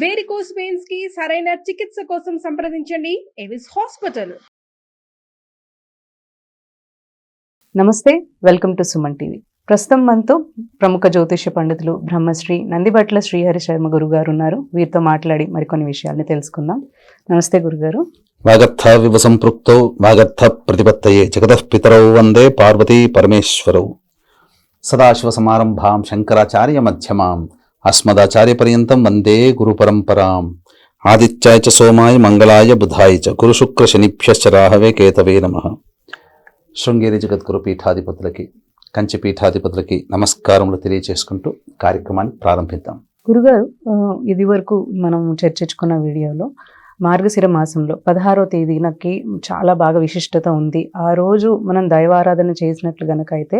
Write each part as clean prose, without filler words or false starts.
Varicose veins కి సరైన చికిత్స కోసం సంప్రదించండి ఎవిస్ హాస్పిటల్. నమస్తే, వెల్కమ్ టు సుమన్ టీవీ. ప్రస్తుతం మనతో ప్రముఖ జ్యోతిష్య పండితులు బ్రహ్మశ్రీ నందిబట్ల శ్రీహరి శర్మ గురుగారు ఉన్నారు. వీరితో మాట్లాడి మరికొన్ని విషయాల్ని తెలుసుకుందాం. నమస్తే గురుగారు. వాగర్థ వివ సంపృక్తౌ వాగర్థ ప్రతిపత్తయే జగతః పితరౌ వందే పార్వతీ పరమేశ్వరౌ. సదాశివ సమారంభాం శంకరాచార్య మధ్యమాం అస్మదాచార్య పర్యంతం వందే గురు పరంపరాం. ఆదిత్యాయ చ సోమాయ మంగళాయ బుధాయ చ గురు శుక్ర శనిభ్యశ్చ రాహవే కేతవే నమః. శృంగేరి జగద్గురు పీఠాధిపతులకి, కంచి పీఠాధిపతులకి నమస్కారములు తెలియచేసుకుంటూ కార్యక్రమాన్ని ప్రారంభిద్దాం. గురుగారు, ఇది వరకు మనం చర్చించుకున్న వీడియోలో మార్గశిర మాసంలో 16వ తేదీనకి చాలా బాగా విశిష్టత ఉంది. ఆ రోజు మనం దైవారాధన చేసినట్లు గనక అయితే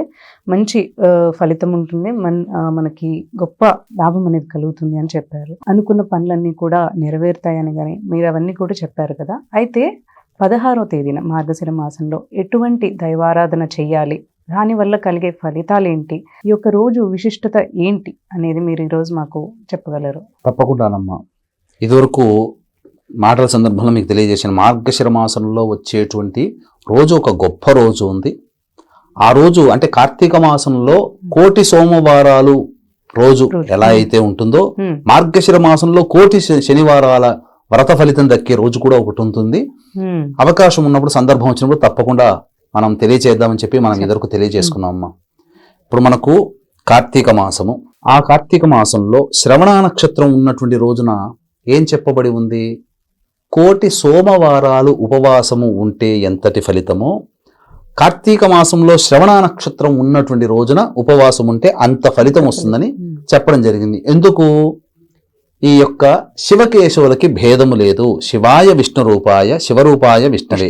మంచి ఫలితం ఉంటుంది, మనకి గొప్ప లాభం అనేది కలుగుతుంది అని చెప్పారు. అనుకున్న పనులన్నీ కూడా నెరవేరుతాయని కానీ మీరు అవన్నీ కూడా చెప్పారు కదా. అయితే 16వ తేదీన మార్గశిర మాసంలో ఎటువంటి దైవారాధన చేయాలి, దానివల్ల కలిగే ఫలితాలు ఏంటి, ఈ యొక్క రోజు విశిష్టత ఏంటి అనేది మీరు ఈరోజు మాకు చెప్పగలరు? తప్పకుండానమ్మా. ఇదివరకు మాటల సందర్భంలో మీకు తెలియజేసిన మార్గశిర మాసంలో వచ్చేటువంటి రోజు ఒక గొప్ప రోజు ఉంది. ఆ రోజు అంటే కార్తీక మాసంలో కోటి సోమవారాలు రోజు ఎలా అయితే ఉంటుందో, మార్గశిర మాసంలో కోటి శనివారాల వ్రత ఫలితం దక్కే రోజు కూడా ఒకటి ఉంటుంది. అవకాశం ఉన్నప్పుడు, సందర్భం వచ్చినప్పుడు తప్పకుండా మనం తెలియజేద్దామని చెప్పి మనం ఇదివరకు తెలియజేసుకున్నామమ్మా. ఇప్పుడు మనకు కార్తీక మాసము, ఆ కార్తీక మాసంలో శ్రవణ నక్షత్రం ఉన్నటువంటి రోజున ఏం చెప్పబడి ఉంది? కోటి సోమవారాలు ఉపవాసము ఉంటే ఎంతటి ఫలితమో, కార్తీక మాసంలో శ్రవణ నక్షత్రం ఉన్నటువంటి రోజున ఉపవాసం ఉంటే అంత ఫలితం వస్తుందని చెప్పడం జరిగింది. ఎందుకు? ఈ యొక్క శివకేశవులకి భేదము లేదు. శివాయ విష్ణు రూపాయ శివరూపాయ విష్ణవే,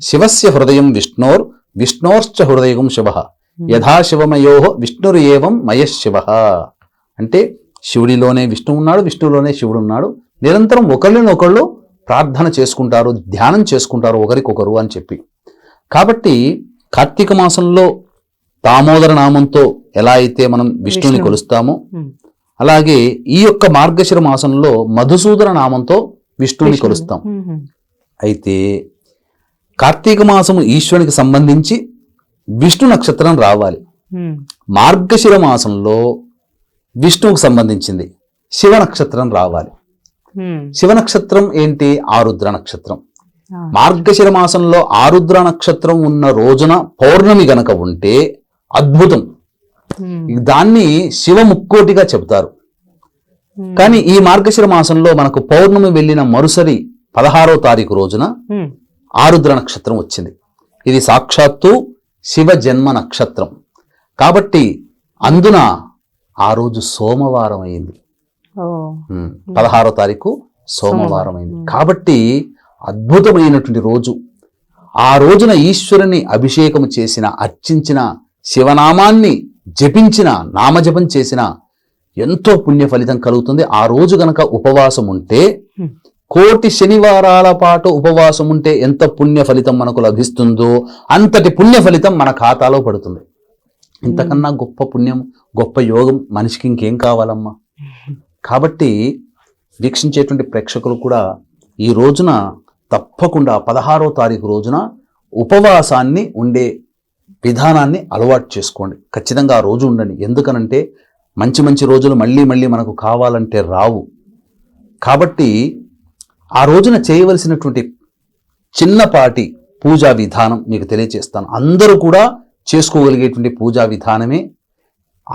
శివస్య హృదయం విష్ణోర్ విష్ణోర్చ హృదయం శివ, యథా శివమయో విష్ణురు ఏవం మయశివ. అంటే శివుడిలోనే విష్ణువు ఉన్నాడు, విష్ణువులోనే శివుడు ఉన్నాడు. నిరంతరం ఒకళ్ళనొకళ్ళు ప్రార్థన చేసుకుంటారు, ధ్యానం చేసుకుంటారు ఒకరికొకరు అని చెప్పి. కాబట్టి కార్తీక మాసంలో దామోదర నామంతో ఎలా అయితే మనం విష్ణుని కొలుస్తామో, అలాగే ఈ యొక్క మార్గశిర మాసంలో మధుసూదన నామంతో విష్ణుని కొలుస్తాం. అయితే కార్తీక మాసము ఈశ్వరునికి సంబంధించి విష్ణు నక్షత్రం రావాలి. మార్గశిర మాసంలో విష్ణువుకు సంబంధించింది శివ నక్షత్రం రావాలి. శివ నక్షత్రం ఏంటి? ఆరుద్ర నక్షత్రం. మార్గశిర మాసంలో ఆరుద్ర నక్షత్రం ఉన్న రోజున పౌర్ణమి గనక ఉంటే అద్భుతం. దాన్ని శివ ముక్కోటిగా చెబుతారు. కానీ ఈ మార్గశిర మాసంలో మనకు పౌర్ణమి వెళ్ళిన మరుసరి 16వ తారీఖు రోజున ఆరుద్ర నక్షత్రం వచ్చింది. ఇది సాక్షాత్తు శివ జన్మ నక్షత్రం. కాబట్టి అందున ఆ రోజు సోమవారం అయింది. 16వ తారీఖు సోమవారం అయింది. కాబట్టి అద్భుతమైనటువంటి రోజు. ఆ రోజున ఈశ్వరుని అభిషేకం చేసిన, అర్చించిన, శివనామాన్ని జపించిన, నామజపం చేసిన ఎంతో పుణ్య ఫలితం కలుగుతుంది. ఆ రోజు గనక ఉపవాసం ఉంటే, కోటి శనివారాల పాటు ఉపవాసం ఉంటే ఎంత పుణ్య ఫలితం మనకు లభిస్తుందో అంతటి పుణ్య ఫలితం మన ఖాతాలో పడుతుంది. ఇంతకన్నా గొప్ప పుణ్యం, గొప్ప యోగం మనిషికి ఇంకేం కావాలమ్మా? కాబట్టి వీక్షించేటువంటి ప్రేక్షకులు కూడా ఈ రోజున తప్పకుండా 16వ తారీఖు రోజున ఉపవాసాన్ని ఉండే విధానాన్ని అలవాటు చేసుకోండి. ఖచ్చితంగా ఆ రోజు ఉండండి. ఎందుకనంటే మంచి మంచి రోజులు మళ్ళీ మళ్ళీ మనకు కావాలంటే రావు. కాబట్టి ఆ రోజున చేయవలసినటువంటి చిన్నపాటి పూజా విధానం మీకు తెలియజేస్తాను. అందరూ కూడా చేసుకోగలిగేటువంటి పూజా విధానమే.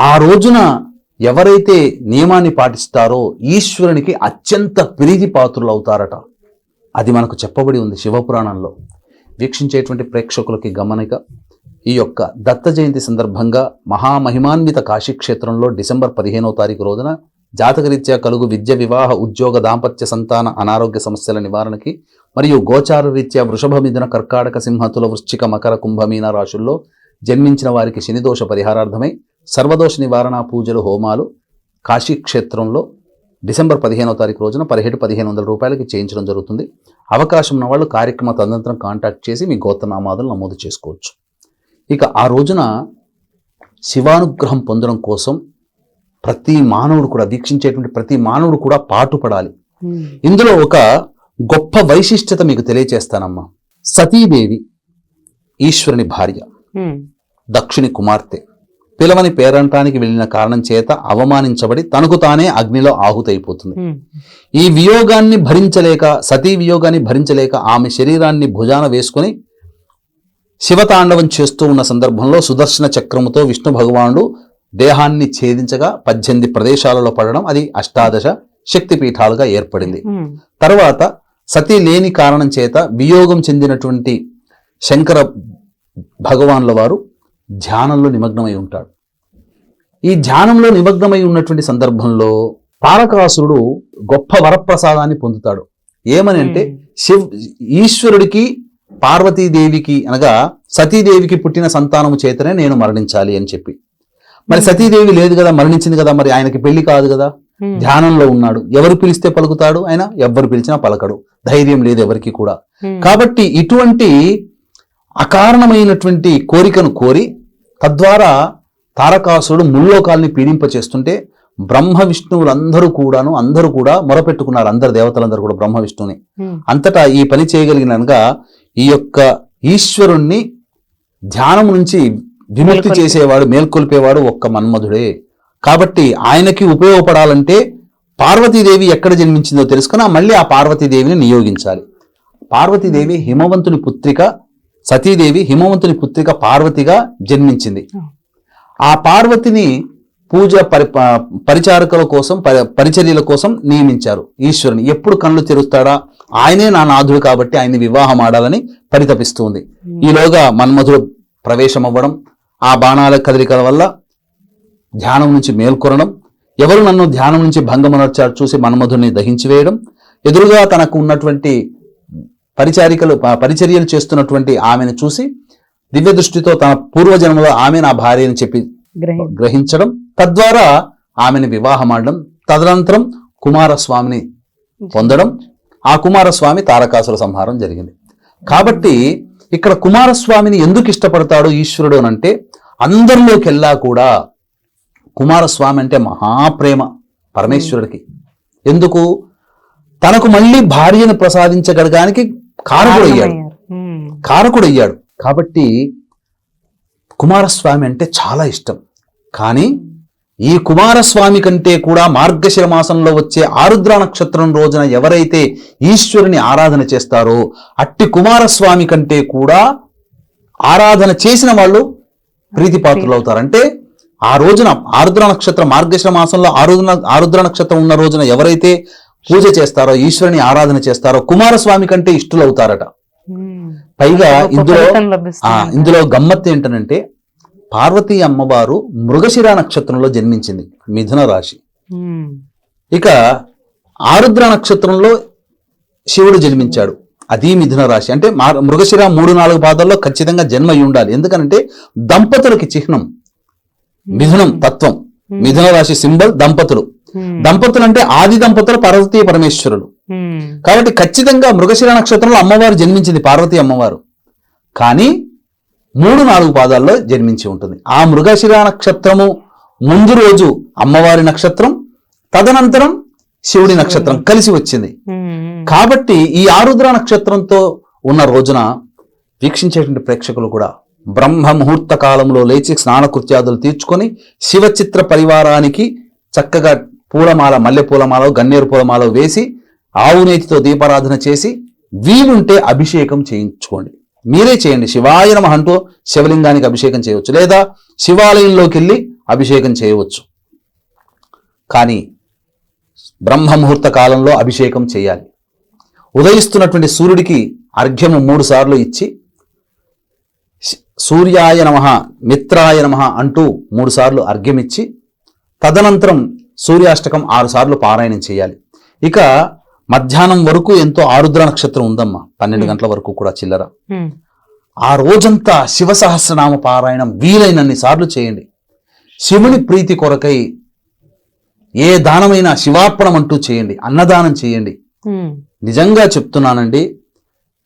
ఆ రోజున ఎవరైతే నియమాన్ని పాటిస్తారో ఈశ్వరునికి అత్యంత ప్రీతి పాత్రులు అవుతారట. అది మనకు చెప్పబడి ఉంది శివపురాణంలో. వీక్షించేటువంటి ప్రేక్షకులకి గమనిక, ఈ యొక్క దత్త జయంతి సందర్భంగా మహామహిమాన్విత కాశీక్షేత్రంలో డిసెంబర్ 15వ తారీఖు రోజున జాతకరీత్యా కలుగు విద్య, వివాహ, ఉద్యోగ, దాంపత్య, సంతాన, అనారోగ్య సమస్యల నివారణకి మరియు గోచార రీత్యా వృషభ, మిథున, కర్కాటక, సింహతుల, వృశ్చిక, మకర, కుంభమీన రాశుల్లో జన్మించిన వారికి శనిదోష పరిహారార్థమై సర్వదోష నివారణ పూజలు, హోమాలు కాశీక్షేత్రంలో డిసెంబర్ 15వ తారీఖు రోజున 1500 రూపాయలకి చేయించడం జరుగుతుంది. అవకాశం ఉన్న వాళ్ళు కార్యక్రమ తదనంతరం కాంటాక్ట్ చేసి మీ గోత్రనామాదులు నమోదు చేసుకోవచ్చు. ఇక ఆ రోజున శివానుగ్రహం పొందడం కోసం ప్రతి మానవుడు కూడా, వీక్షించేటువంటి ప్రతి మానవుడు కూడా పాటుపడాలి. ఇందులో ఒక గొప్ప వైశిష్ట్యత మీకు తెలియచేస్తానమ్మా. సతీదేవి ఈశ్వరుని భార్య, దక్షుని కుమార్తె, పిలవని పేరంటానికి వెళ్ళిన కారణం చేత అవమానించబడి తనకు తానే అగ్నిలో ఆహుతైపోతుంది. ఈ వియోగాన్ని భరించలేక, సతీ వియోగాన్ని భరించలేక ఆమె శరీరాన్ని భుజాన వేసుకుని శివతాండవం చేస్తూ ఉన్న సందర్భంలో సుదర్శన చక్రముతో విష్ణు భగవానుడు దేహాన్ని ఛేదించగా 18 ప్రదేశాలలో పడడం, అది 18 శక్తిపీఠాలుగా ఏర్పడింది. తర్వాత సతీ లేని కారణం చేత వియోగం చెందినటువంటి శంకర భగవాన్ల వారు ధ్యానంలో నిమగ్నమై ఉంటాడు. ఈ ధ్యానంలో నిమగ్నమై ఉన్నటువంటి సందర్భంలో తారకాసురుడు గొప్ప వరప్రసాదాన్ని పొందుతాడు. ఏమని అంటే, ఈశ్వరుడికి పార్వతీదేవికి అనగా సతీదేవికి పుట్టిన సంతానము చేతనే నేను మరణించాలి అని చెప్పి. మరి సతీదేవి లేదు కదా, మరణించింది కదా, మరి ఆయనకి పెళ్లి కాదు కదా, ధ్యానంలో ఉన్నాడు. ఎవరు పిలిస్తే పలుకుతాడు ఆయన? ఎవ్వరు పిలిచినా పలకడు. ధైర్యం లేదు ఎవరికి కూడా. కాబట్టి ఇటువంటి అకారణమైనటువంటి కోరికను కోరి తద్వారా తారకాసురుడు ముల్లోకాల్ని పీడింపచేస్తుంటే బ్రహ్మ విష్ణువులందరూ కూడా మొరపెట్టుకున్నారు. అందరు దేవతలందరూ కూడా బ్రహ్మ విష్ణువుని. అంతటా ఈ పని చేయగలిగినగా ఈ యొక్క ఈశ్వరుణ్ణి ధ్యానం నుంచి విముక్తి చేసేవాడు, మేల్కొల్పేవాడు ఒక్క మన్మధుడే. కాబట్టి ఆయనకి ఉపయోగపడాలంటే పార్వతీదేవి ఎక్కడ జన్మించిందో తెలుసుకుని మళ్ళీ ఆ పార్వతీదేవిని నియోగించాలి. పార్వతీదేవి హిమవంతుని పుత్రిక, సతీదేవి హిమవంతుని పుత్రిక పార్వతిగా జన్మించింది. ఆ పార్వతిని పూజ పరిచారకుల కోసం, పరిచర్యల కోసం నియమించారు ఈశ్వరుని. ఎప్పుడు కళ్ళు తెరుస్తాడా, ఆయనే నా నాథుడు కాబట్టి ఆయన్ని వివాహం ఆడాలని పరితపిస్తుంది. ఈలోగా మన్మధుడు ప్రవేశం అవ్వడం, ఆ బాణాల కదలికల వల్ల ధ్యానం నుంచి మేల్కొనడం, ఎవరు నన్ను ధ్యానం నుంచి భంగమనర్చారు చూసి మన్మధుడిని దహించి వేయడం, ఎదురుగా తనకు ఉన్నటువంటి పరిచర్యలు చేస్తున్నటువంటి ఆమెను చూసి దివ్య దృష్టితో తన పూర్వజన్మలో ఆమె నా భార్య అని చెప్పి గ్రహించడం, తద్వారా ఆమెను వివాహం ఆడడం, తదనంతరం కుమారస్వామిని పొందడం, ఆ కుమారస్వామి తారకాసుర సంహారం జరిగింది. కాబట్టి ఇక్కడ కుమారస్వామిని ఎందుకు ఇష్టపడతాడు ఈశ్వరుడు అనంటే, అందరిలోకెల్లా కూడా కుమారస్వామి అంటే మహాప్రేమ పరమేశ్వరుడికి. ఎందుకు? తనకు మళ్ళీ భార్యను ప్రసాదించగలగానికి కారకుడయ్యాడు. కాబట్టి కుమారస్వామి అంటే చాలా ఇష్టం. కానీ ఈ కుమారస్వామి కంటే కూడా మార్గశిర మాసంలో వచ్చే ఆరుద్ర నక్షత్రం రోజున ఎవరైతే ఈశ్వరుని ఆరాధన చేస్తారో అట్టి కుమారస్వామి కంటే కూడా ఆరాధన చేసిన వాళ్ళు ప్రీతిపాత్రులు అవుతారు. అంటే ఆ రోజున ఆరుద్ర నక్షత్రం, మార్గశిర మాసంలో ఆరుద్ర నక్షత్రం ఉన్న రోజున ఎవరైతే పూజ చేస్తారో, ఈశ్వరుని ఆరాధన చేస్తారో కుమారస్వామి కంటే ఇష్టులవుతారట. పైగా ఇందులో గమ్మత్తు ఏంటనంటే, పార్వతీ అమ్మవారు మృగశిర నక్షత్రంలో జన్మించింది, మిథున రాశి. ఇక ఆరుద్ర నక్షత్రంలో శివుడు జన్మించాడు, అది మిథున రాశి. అంటే మృగశిర 3-4 పాదాల్లో ఖచ్చితంగా జన్మ అయి ఉండాలి. ఎందుకంటే దంపతులకి చిహ్నం మిథునం తత్వం. మిథున రాశి సింబల్ దంపతులు. దంపతులు అంటే ఆది దంపతులు పార్వతీ పరమేశ్వరులు. కాబట్టి ఖచ్చితంగా మృగశిర నక్షత్రంలో అమ్మవారు జన్మించింది, పార్వతీ అమ్మవారు. కానీ 3-4 పాదాల్లో జన్మించి ఉంటుంది. ఆ మృగశిర నక్షత్రము ముందు రోజు అమ్మవారి నక్షత్రం, తదనంతరం శివుడి నక్షత్రం కలిసి వచ్చింది. కాబట్టి ఈ ఆరుద్ర నక్షత్రంతో ఉన్న రోజున వీక్షించేటువంటి ప్రేక్షకులు కూడా బ్రహ్మ ముహూర్త కాలంలో లేచి స్నానకృత్యాదులు తీర్చుకొని శివచిత్ర పరివారానికి చక్కగా పూలమాల, మల్లె పూలమాల, గన్నేరు పూలమాల వేసి ఆవునేతితో దీపారాధన చేసి వీలుంటే అభిషేకం చేయించుకోండి. మీరే చేయండి. శివాయ నమః అంటూ శివలింగానికి అభిషేకం చేయవచ్చు, లేదా శివాలయంలోకి వెళ్ళి అభిషేకం చేయవచ్చు. కానీ బ్రహ్మ ముహూర్త కాలంలో అభిషేకం చేయాలి. ఉదయిస్తున్నటువంటి సూర్యుడికి అర్ఘ్యము 3 సార్లు ఇచ్చి సూర్యాయ నమః, మిత్రాయ నమః అంటూ 3 సార్లు అర్ఘ్యమిచ్చి తదనంతరం సూర్యాష్టకం 6 సార్లు పారాయణం చేయాలి. ఇక మధ్యాహ్నం వరకు ఎంతో ఆరుద్ర నక్షత్రం ఉందమ్మా, 12 గంటల వరకు కూడా చిల్లర. ఆ రోజంతా శివ సహస్రనామ పారాయణం వీలైనన్ని సార్లు చేయండి. శివుని ప్రీతి కొరకై ఏ దానమైనా శివార్పణం అంటూ చేయండి, అన్నదానం చేయండి. నిజంగా చెప్తున్నానండి,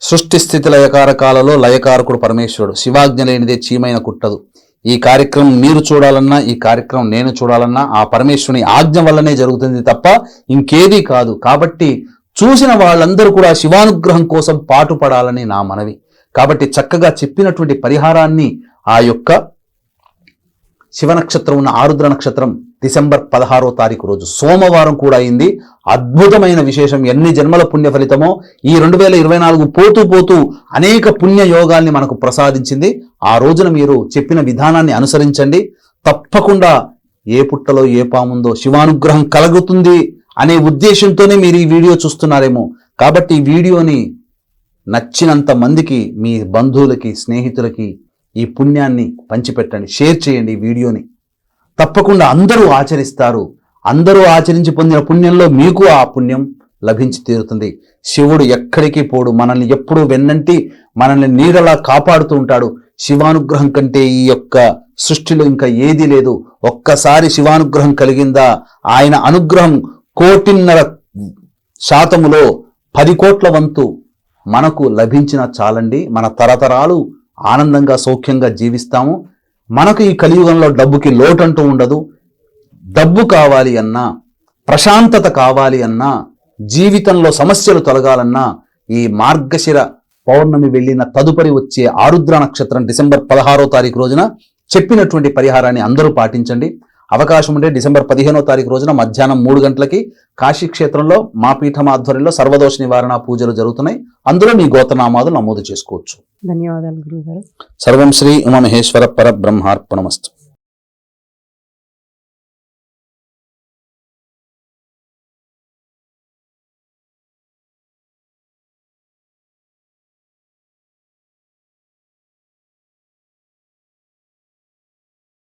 సృష్టి స్థితి లయకారకాలలో లయకారకుడు పరమేశ్వరుడు. శివాజ్ఞ లేనిదే చీమైన కుట్టదు. ఈ కార్యక్రమం మీరు చూడాలన్నా, ఈ కార్యక్రమం నేను చూడాలన్నా ఆ పరమేశ్వరుని ఆజ్ఞ వల్లనే జరుగుతుంది తప్ప ఇంకేదీ కాదు. కాబట్టి చూసిన వాళ్ళందరూ కూడా శివానుగ్రహం కోసం పాటుపడాలని నా మనవి. కాబట్టి చక్కగా చెప్పినటువంటి పరిహారాన్ని ఆ యొక్క శివ నక్షత్రం ఉన్న ఆరుద్ర నక్షత్రం డిసెంబర్ 16వ తారీఖు రోజు సోమవారం కూడా అయింది. అద్భుతమైన విశేషం. ఎన్ని జన్మల పుణ్య ఫలితమో ఈ 2024 పోతూ పోతూ అనేక పుణ్య యోగాల్ని మనకు ప్రసాదించింది. ఆ రోజున మీరు చెప్పిన విధానాన్ని అనుసరించండి. తప్పకుండా ఏ పుట్టలో ఏ పాముందో శివానుగ్రహం కలుగుతుంది అనే ఉద్దేశంతోనే మీరు ఈ వీడియో చూస్తున్నారేమో. కాబట్టి ఈ వీడియోని నచ్చినంత మందికి, మీ బంధువులకి, స్నేహితులకి ఈ పుణ్యాన్ని పంచిపెట్టండి, షేర్ చేయండి ఈ వీడియోని. తప్పకుండా అందరూ ఆచరిస్తారు. అందరూ ఆచరించి పొందిన పుణ్యంలో మీకు ఆ పుణ్యం లభించి తీరుతుంది. శివుడు ఎక్కడికి పోడు, మనల్ని ఎప్పుడూ వెన్నంటి మనల్ని నీడలా కాపాడుతూ ఉంటాడు. శివానుగ్రహం కంటే ఈ యొక్క సృష్టిలో ఇంకా ఏదీ లేదు. ఒక్కసారి శివానుగ్రహం కలిగిందా, ఆయన అనుగ్రహం 1.5% 10 కోట్ల వంతు మనకు లభించిన చాలండి. మన తరతరాలు ఆనందంగా సౌఖ్యంగా జీవిస్తాము. మనకు ఈ కలియుగంలో డబ్బుకి లోటంటూ ఉండదు. డబ్బు కావాలి అన్నా, ప్రశాంతత కావాలి అన్నా, జీవితంలో సమస్యలు తొలగాలన్నా ఈ మార్గశిర పౌర్ణమి వెళ్ళిన తదుపరి వచ్చే ఆరుద్ర నక్షత్రం డిసెంబర్ 16వ తారీఖు రోజున చెప్పినటువంటి పరిహారాన్ని అందరూ పాటించండి. అవకాశం ఉంటే డిసెంబర్ 15వ తారీఖు రోజున మధ్యాహ్నం 3 గంటలకి కాశీ క్షేత్రంలో మా పీఠం ఆధ్వర్యంలో సర్వదోష నివారణ పూజలు జరుగుతున్నాయి. అందులో మీ గోత్రనామాలు నమోదు చేసుకోవచ్చు. ధన్యవాదాలు గురుగారు. సర్వం శ్రీ ఉమామహేశ్వర పరబ్రహ్మార్పణమస్తు.